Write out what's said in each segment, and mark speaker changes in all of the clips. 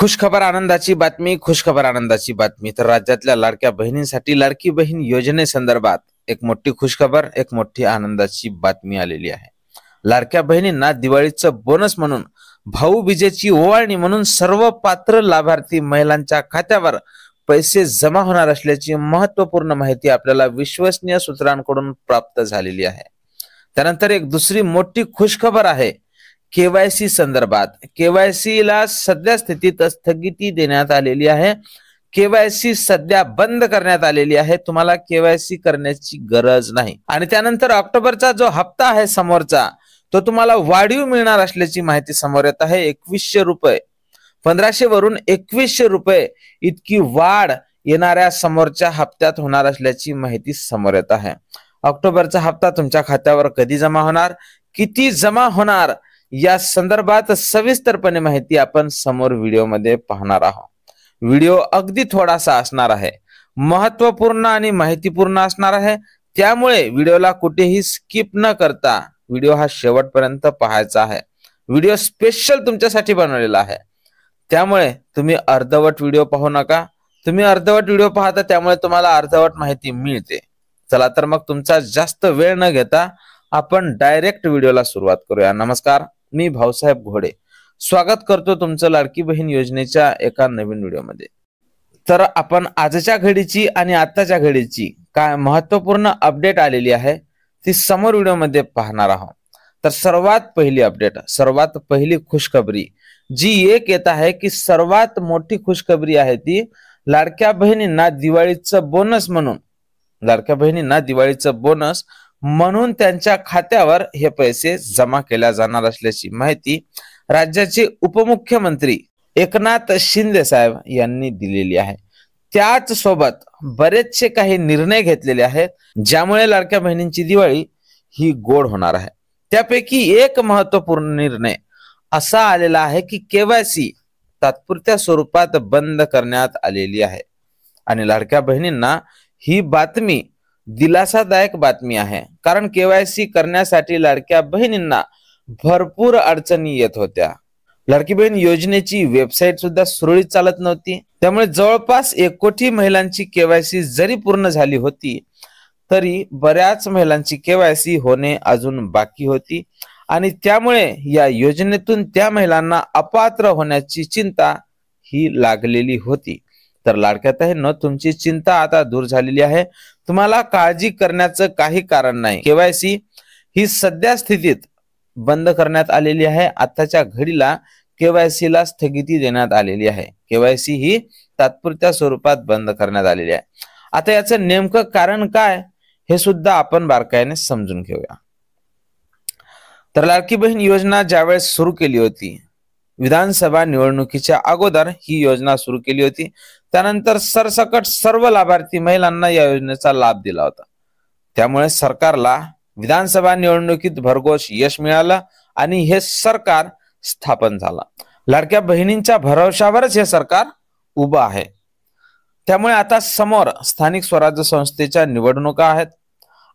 Speaker 1: खुशखबर आनंदाची बातमी, खुशखबर आनंदाची बातमी। तर राज्यातल्या लाडक्या बहिणींसाठी लाडकी बहीण योजनेसंदर्भात एक मोठी खुशखबर, एक मोठी आनंदाची बातमी आलेली आहे। लाडक्या बहिणींना दिवाळीचं बोनस म्हणून भाऊबीजेची ओवाळणी म्हणून सर्व पात्र लाभार्थी महिलांच्या खात्यावर पैसे जमा होणार असल्याची महत्त्वपूर्ण माहिती आपल्याला विश्वसनीय सूत्रांकडून प्राप्त झालेली आहे। त्यानंतर एक दुसरी मोठी खुशखबर आहे केवायसी संदर्भात। केवायसी ला सध्या स्थितीत स्थगिती देण्यात आलेली आहे। केवायसी सध्या बंद करण्यात आलेली आहे। तुम्हाला केवायसी करण्याची गरज नाही। आणि त्यानंतर ऑक्टोबरचा जो हप्ता आहे समोरचा, तो तुम्हाला वाढीव मिळणार असल्याची माहिती समोर येत आहे। 2100 रुपये, 1500 वरून 2100 रुपये इतकी वाढ येणाऱ्या समोरच्या हप्त्यात होणार असल्याची माहिती समोर येत आहे। ऑक्टोबरचा हप्ता तुमच्या खात्यावर कधी जमा होणार, किती जमा होणार, या संदर्भात सविस्तरपणे माहिती आपण समोर व्हिडिओमध्ये पाहणार आहोत। व्हिडिओ अगदी थोडासा असणार आहे, महत्त्वपूर्ण आणि माहितीपूर्ण असणार आहे। त्यामुळे व्हिडिओला कुठेही स्किप न करता व्हिडिओ हा शेवटपर्यंत पाहायचा आहे। व्हिडिओ स्पेशल तुमच्यासाठी बनवलेला आहे, त्यामुळे तुम्ही अर्धवट व्हिडिओ पाहू नका। तुम्ही अर्धवट व्हिडिओ पाहता त्यामुळे तुम्हाला अर्धवट माहिती मिळते। चला तर मग तुमचा जास्त वेळ न घेता आपण डायरेक्ट व्हिडिओला सुरुवात करूया। नमस्कार, मी भाऊसाहेब घोडे स्वागत करतो तुमचं लाडकी बहीण योजनेच्या एका नवीन व्हिडिओमध्ये। तर आपण आजच्या घडीची आणि आताच्या घडीची काय महत्त्वपूर्ण अपडेट आलेली आहे ती समोर व्हिडिओमध्ये पाहणार आहोत। तर सर्वात पहिली अपडेट, सर्वात पहिली खुशखबरी जी एक येत आहे की सर्वात मोठी खुशखबरी आहे ती लाडक्या बहिणींना दिवाळीचं बोनस म्हणून, लाडक्या बहिणींना दिवाळीचं बोनस म्हणून त्यांच्या खात्यावर हे पैसे जमा केल्या जाणार असल्याची माहिती राज्याचे उपमुख्यमंत्री एकनाथ शिंदे साहेब यांनी दिलेली आहे। त्याच सोबत बरेचसे काही निर्णय घेतलेले आहेत ज्यामुळे लाडक्या बहिणींची दिवाळी ही गोड होणार आहे। त्यापैकी एक महत्त्वपूर्ण निर्णय असा आलेला आहे की केवायसी तात्पुरत्या स्वरूपात बंद करण्यात आलेली आहे। आणि लाडक्या बहिणींना ही बातमी दिलासादायक बातमी आहे, कारण केवायसी करण्यासाठी लाडक्या बहिणींना भरपूर अडचणी येत होत्या। लाडकी बहीण योजनेची वेबसाईट सुद्धा सुरळीत चालत नव्हती, त्यामुळे जवळपास 1 कोटी महिलांची केवायसी जरी पूर्ण झाली होती तरी बऱ्याच महिलांची केवायसी होणे अजून बाकी होती। आणि त्यामुळे या योजनेतून त्या महिलांना अपात्र होण्याची चिंता ही लागलेली होती। तर लाडक्या बहिणींनो, तुमची चिंता आता दूर झालेली आहे। तुम्हाला काळजी करण्याचं काही कारण नाही। केवायसी ही सध्या स्थितीत बंद करण्यात आलेली आहे। आताच्या घडीला केवायसी ला स्थगिती देण्यात आलेली आहे। केवायसी ही तात्पुरत्या स्वरूपात बंद करण्यात आलेली आहे। आता याचं नेमकं कारण काय हे सुद्धा आपण बारकाईने समजून घेऊया। तर लाडकी बहीण योजना ज्यावेळेस सुरू केली होती, विधानसभा निवडणुकीच्या अगोदर ही योजना सुरू केली होती। त्यानंतर सरसकट सर्व लाभार्थी महिलांना या योजनेचा लाभ दिला होता। त्यामुळे सरकारला विधानसभा निवडणुकीत भरघोस यश मिळालं आणि हे सरकार स्थापन झालं। लाडक्या बहिणींच्या भरवशावरच हे सरकार उभं आहे। त्यामुळे आता समोर स्थानिक स्वराज्य संस्थेच्या निवडणुका आहेत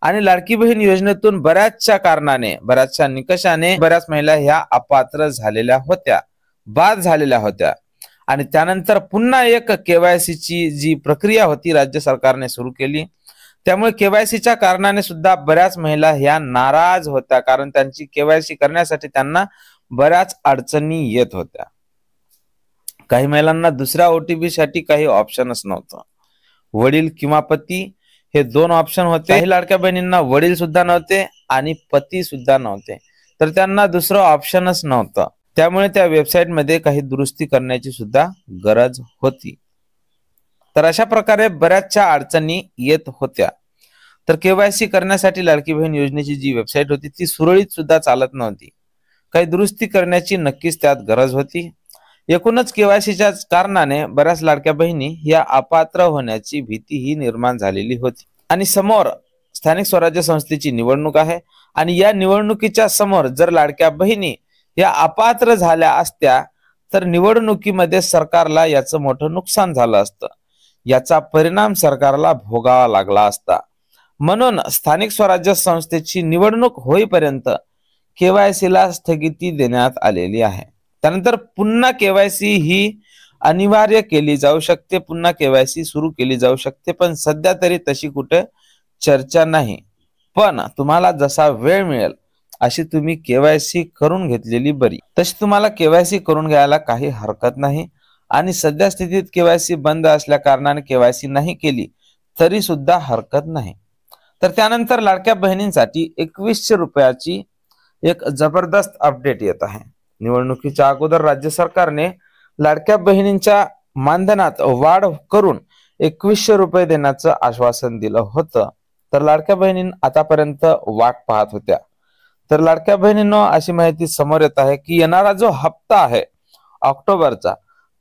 Speaker 1: आणि लाडकी बहीण योजनेतून बऱ्याचशा कारणाने, बऱ्याचशा निकषाने बऱ्याच महिला ह्या अपात्र झालेल्या होत्या, बाद झालेल्या होत्या। आणि त्यानंतर पुन्हा एक केवायसीची जी प्रक्रिया होती राज्य सरकारने सुरू केली। त्यामुळे केवायसीच्या कारणाने सुद्धा बऱ्याच महिला ह्या नाराज होत्या, कारण त्यांची केवायसी करण्यासाठी त्यांना बऱ्याच अडचणी येत होत्या। काही महिलांना दुसऱ्या ओटीपी साठी काही ऑप्शनच नव्हतं। वडील किंवा पती हे 2 ऑप्शन होते। काही लाडक्या बहिणींना वडील सुद्धा नव्हते आणि पती सुद्धा नव्हते, तर त्यांना दुसरं ऑप्शनच नव्हतं। त्यामुळे त्या वेबसाईट मध्ये काही दुरुस्ती करण्याची सुद्धा गरज होती। तर अशा प्रकारे बऱ्याचशा अडचणी येत होत्या। तर केवायसी करण्यासाठी लाडकी बहीण योजनेची जी वेबसाईट होती ती सुरळीत सुद्धा चालत नव्हती। काही दुरुस्ती करण्याची नक्कीच त्यात गरज होती। एकूणच केवायसीच्या कारणाने बऱ्याच लाडक्या बहिणी या अपात्र होण्याची भीती ही निर्माण झालेली होती। आणि समोर स्थानिक स्वराज्य संस्थेची निवडणूक आहे आणि या निवडणुकीच्या समोर जर लाडक्या बहिणी या अपात्र झाल्या असत्या तर निवडणुकीमध्ये सरकारला याचं मोठं नुकसान झालं असतं। याचा परिणाम सरकारला भोगावा लागला असता। म्हणून स्थानिक स्वराज्य संस्थेची निवडणूक होईपर्यंत केवायसी ला स्थगिती देण्यात आलेली आहे। त्यानंतर पुन्हा केवायसी ही अनिवार्य केली जाऊ शकते, पुन्हा केवायसी सुरू केली जाऊ शकते, पण सध्या तरी तशी कुठे चर्चा नाही. पण तुम्हाला जसा वेळ मिळेल अशी तुम्ही केवायसी करून घेतलेली बरी. तशी तुम्हाला केवायसी करून घ्यायला काही हरकत नाही आणि सध्या स्थितीत केवायसी बंद असल्या कारणाने केवायसी नाही केली तरी सुद्धा हरकत नाही. तर त्यानंतर लाडक्या बहिणींसाठी 2100 रुपयाची एक जबरदस्त अपडेट येत आहे. निवडणुकीच्या अगोदर राज्य सरकारने लाडक्या बहिणींच्या मानधनात वाढ करून 2100 रुपये देण्याचं आश्वासन दिलं होतं. तर लाडक्या बहिणी आतापर्यंत वाट पाहत होत्या. तर लाडक्या बहिणींनो, अशी माहिती समोर येत आहे की येणारा जो हप्ता आहे ऑक्टोबरचा,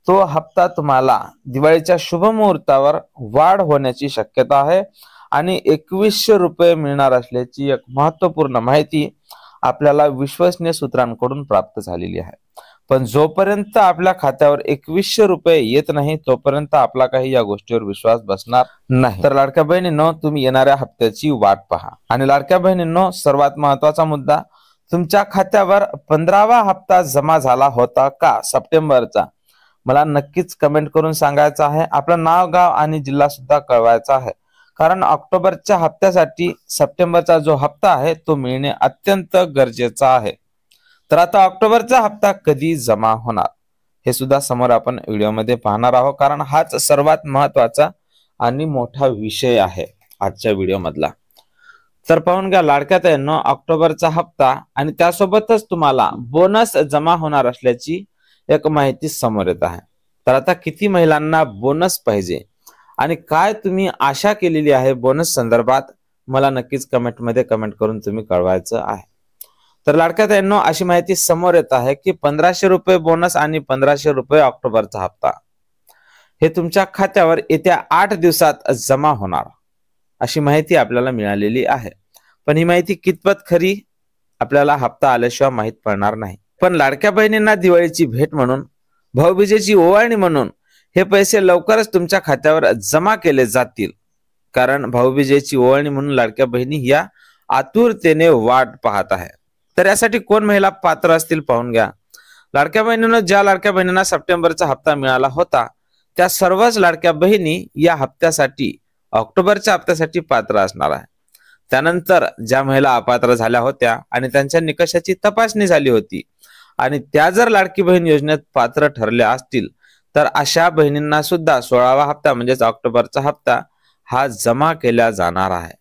Speaker 1: तो हप्ता तुम्हाला दिवाळीच्या शुभ मुहूर्तावर वाढ होण्याची शक्यता आहे आणि 2100 रुपये मिळणार असल्याची एक महत्वपूर्ण माहिती आपल्याला विश्वसनीय सूत्रांकडून प्राप्त झालेली आहे. पण जोपर्यंत आपल्या खात्यावर 2100 रुपये येत नाही तोपर्यंत आपला काही या गोष्टीवर विश्वास बसणार नाही. तर लाडक्या बहिणींनो, तुम्ही येणाऱ्या हप्त्याची वाट पहा. आणि लाडक्या बहिणींनो, सर्वात महत्वाचा मुद्दा, तुमच्या खात्यावर 15वा हप्ता जमा झाला होता का सप्टेंबरचा? मला नक्कीच कमेंट करून सांगायचं आहे. आपलं नाव, गाव आणि जिल्हा सुद्धा कळवायचा आहे, कारण ऑक्टोबरच्या हप्त्यासाठी सप्टेंबरचा जो हप्ता आहे तो मिळणे अत्यंत गरजेचा आहे. तर आता ऑक्टोबरचा हप्ता कधी जमा होणार हे सुद्धा समोर आपण व्हिडिओमध्ये पाहणार आहोत, कारण हाच सर्वात महत्वाचा आणि मोठा विषय आहे आजच्या व्हिडिओ मधला. तर पाहून घ्या लाडक्या ताईंनो, ऑक्टोबरचा हप्ता आणि त्यासोबतच तुम्हाला बोनस जमा होणार असल्याची एक माहिती समोर येत आहे. तर आता किती महिलांना बोनस पाहिजे आणि काय तुम्ही आशा केलेली आहे बोनस संदर्भात, मला नक्कीच कमेंटमध्ये कमेंट करून तुम्ही कळवायचं आहे. तर लाडक्या ताईंनो, अशी माहिती समोर येत आहे की 1500 रुपये बोनस आणि 1500 रुपये ऑक्टोबरचा हप्ता हे तुमच्या खात्यावर येत्या 8 दिवसात जमा होणार अशी माहिती आपल्याला मिळालेली आहे. पण ही माहिती कितपत खरी आपल्याला हप्ता आल्याशिवाय माहित पडणार नाही. पण लाडक्या बहिणींना दिवाळीची भेट म्हणून, भाऊबीजेची ओवाळणी म्हणून हे पैसे लवकरच तुमच्या खात्यावर जमा केले जातील, कारण भाऊबीजेची ओवाळणी म्हणून लाडक्या बहिणी या आतुरतेने वाट पाहत आहे. तर यासाठी कोण महिला पात्र असतील पाहून घ्या. लाडक्या बहिणींना, ज्या लाडक्या बहिणींना सप्टेंबरचा हप्ता मिळाला होता त्या सर्वच लाडक्या बहिणी या हप्त्यासाठी, ऑक्टोबरच्या हप्त्यासाठी पात्र असणार आहे. त्यानंतर ज्या महिला अपात्र झाल्या होत्या आणि त्यांच्या निकषाची तपासणी झाली होती आणि त्या जर लाडकी बहीण योजनेत पात्र ठरल्या असतील तर अशा बहिणींना सुद्धा 16वा हप्ता म्हणजेच ऑक्टोबरचा हप्ता हा जमा केला जाणार आहे.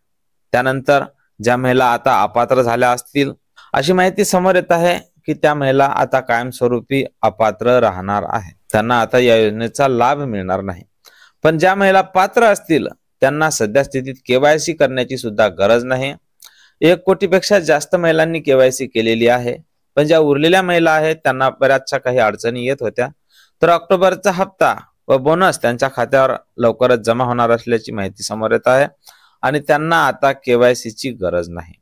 Speaker 1: त्यानंतर ज्या महिला आता अपात्र झाल्या असतील, अशी माहिती समोर येत आहे की त्या महिला आता कायमस्वरूपी अपात्र राहणार आहे, त्यांना आता या योजनेचा लाभ मिळणार नाही. पण ज्या महिला पात्र असतील त्यांना सध्या स्थितीत केवायसी करण्याची सुद्धा गरज नाही. 1 कोटीपेक्षा जास्त महिलांनी केवायसी केलेली आहे, पण ज्या उरलेल्या महिला आहेत त्यांना बऱ्याचशा काही अडचणी येत होत्या. तर ऑक्टोबरचा हप्ता व बोनस त्यांच्या खात्यावर लवकरच जमा होणार असल्याची माहिती समोर येत आहे आणि त्यांना आता केवायसीची गरज नाही.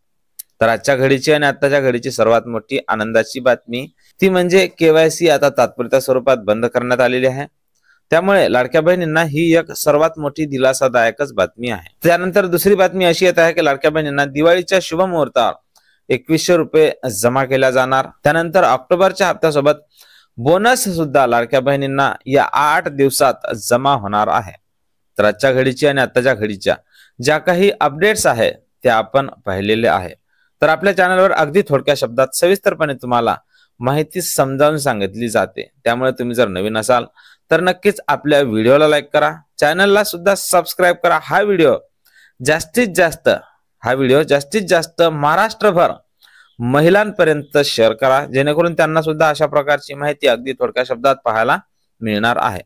Speaker 1: तर आजच्या घडीची आणि आताच्या घडीची सर्वात मोठी आनंदाची बातमी ती म्हणजे केवायसी आता तात्पुरत्या स्वरूपात बंद करण्यात आलेली आहे. त्यामुळे लाडक्या बहिणींना ही एक सर्वात मोठी दिलासादायकच बातमी आहे. त्यानंतर दुसरी बातमी अशी येत आहे की लाडक्या बहिणींना दिवाळीच्या शुभ मुहूर्तावर 2100 रुपये जमा केल्या जाणार. त्यानंतर ऑक्टोबरच्या हप्त्यासोबत बोनस सुद्धा लाडक्या बहिणींना या 8 दिवसात जमा होणार आहे. तर आजच्या घडीची आणि आताच्या घडीच्या ज्या काही अपडेट्स आहेत त्या आपण पाहिलेले आहे. तर आपल्या चॅनलवर अगदी थोडक्या शब्दात सविस्तरपणे तुम्हाला माहिती समजावून सांगितली जाते. त्यामुळे तुम्ही जर नवीन असाल तर नक्कीच आपल्या व्हिडिओला लाईक करा, चॅनलला सुद्धा सबस्क्राईब करा. हा व्हिडिओ जास्तीत जास्त महाराष्ट्रभर महिलांपर्यंत शेअर करा, जेणेकरून त्यांना सुद्धा अशा प्रकारची माहिती अगदी थोडक्या शब्दात पाहायला मिळणार आहे.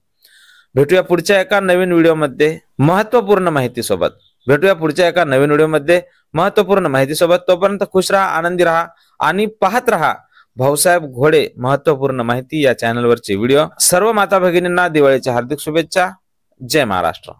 Speaker 1: भेटूया पुढच्या एका नवीन व्हिडिओमध्ये महत्त्वपूर्ण माहितीसोबत. तोपर्यंत खुश राहा, आनंदी राहा आणि पाहत राहा भाऊसाहेब घोडे महत्त्वपूर्ण माहिती या चॅनलवरचे व्हिडिओ. सर्व माता भगिनींना दिवाळीच्या हार्दिक शुभेच्छा. जय महाराष्ट्र.